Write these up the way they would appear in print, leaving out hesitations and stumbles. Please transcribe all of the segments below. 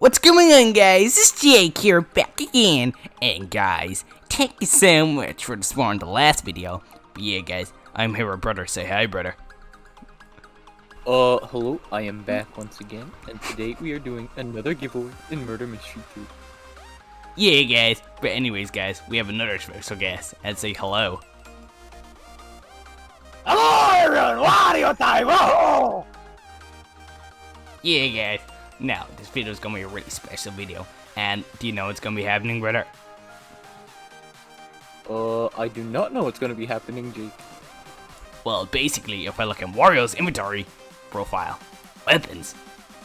What's going on, guys? It's Jake here, back again. And guys, thank you so much for exploring the last video. But yeah, guys, I'm here with brother. Say hi, brother. Hello, I am back once again, and today we are doing another giveaway in Murder Mystery 2. Yeah, guys. But anyways, guys, we have another special guest. And say hello. Hello everyone, Wario time! Whoa! Yeah, guys. Now, this video is gonna be a really special video. And do you know what's gonna be happening, brother? I do not know what's gonna be happening, Jake. Well, basically, if I look at Wario's inventory profile, weapons,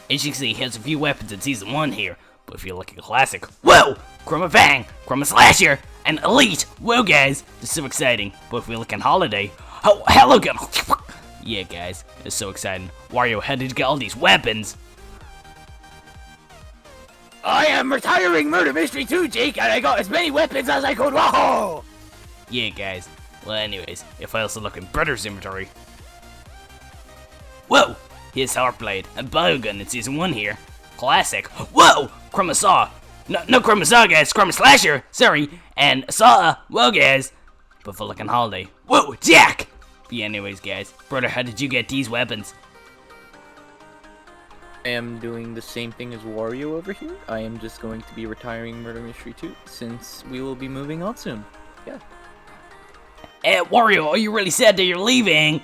as you can see, he has a few weapons in Season 1 here. But if you look at Classic, whoa! Chroma Fang, Chroma Slasher, and Elite! Whoa, guys, this is so exciting. But if we look at Holiday, oh, hello, guys! Yeah, guys, it's so exciting. Wario, how did you get all these weapons? I am retiring Murder Mystery 2, Jake, and I got as many weapons as I could. Whoa! Yeah, guys. Well, anyways, if I also look at Brother's inventory, whoa! Here's Heartblade and Biogun in Season 1 here. Classic. Whoa! Chroma Saw. No Chroma Saw, guys. Chroma Slasher. Sorry. And Saw. Whoa, guys. But for looking Holiday. Whoa, Jack! But yeah, anyways, guys. Brother, how did you get these weapons? I am doing the same thing as Wario over here. I am just going to be retiring Murder Mystery 2, since we will be moving on soon. Yeah. Wario, are you really sad that you're leaving?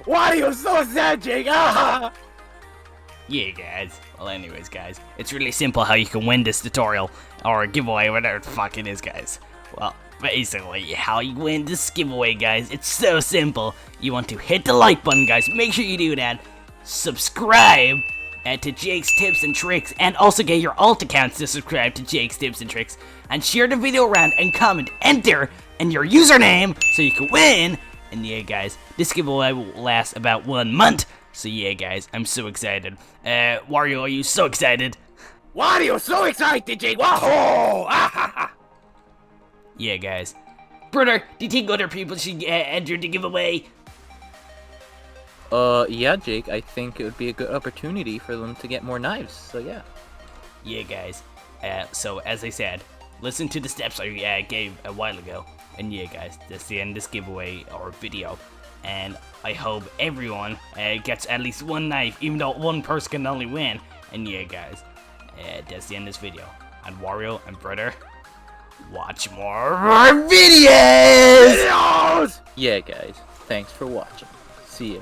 Wario's so sad, Jake! Ah! Yeah, guys. Well, anyways, guys, it's really simple how you can win this tutorial, or giveaway, whatever the fuck it is, guys. Well, basically, how you win this giveaway, guys, it's so simple. You want to hit the like button, guys. Make sure you do that. Subscribe to Jake's Tips and Tricks, and also get your alt accounts to subscribe to Jake's Tips and Tricks, and share the video around and comment enter and your username so you can win. And yeah, guys, this giveaway will last about 1 month. So yeah, guys, I'm so excited. Wario, are you so excited? Wario's so excited, Jake! Whoa! Ah! Yeah, guys. Brother, do you think other people should enter the giveaway? Yeah, Jake, I think it would be a good opportunity for them to get more knives, so yeah. Yeah, guys. So, as I said, listen to the steps I gave a while ago. And yeah, guys, that's the end of this giveaway or video. And I hope everyone gets at least one knife, even though one person can only win. And yeah, guys, that's the end of this video. And Wario and Brother, watch more of our videos! Videos! Yeah, guys, thanks for watching. See ya.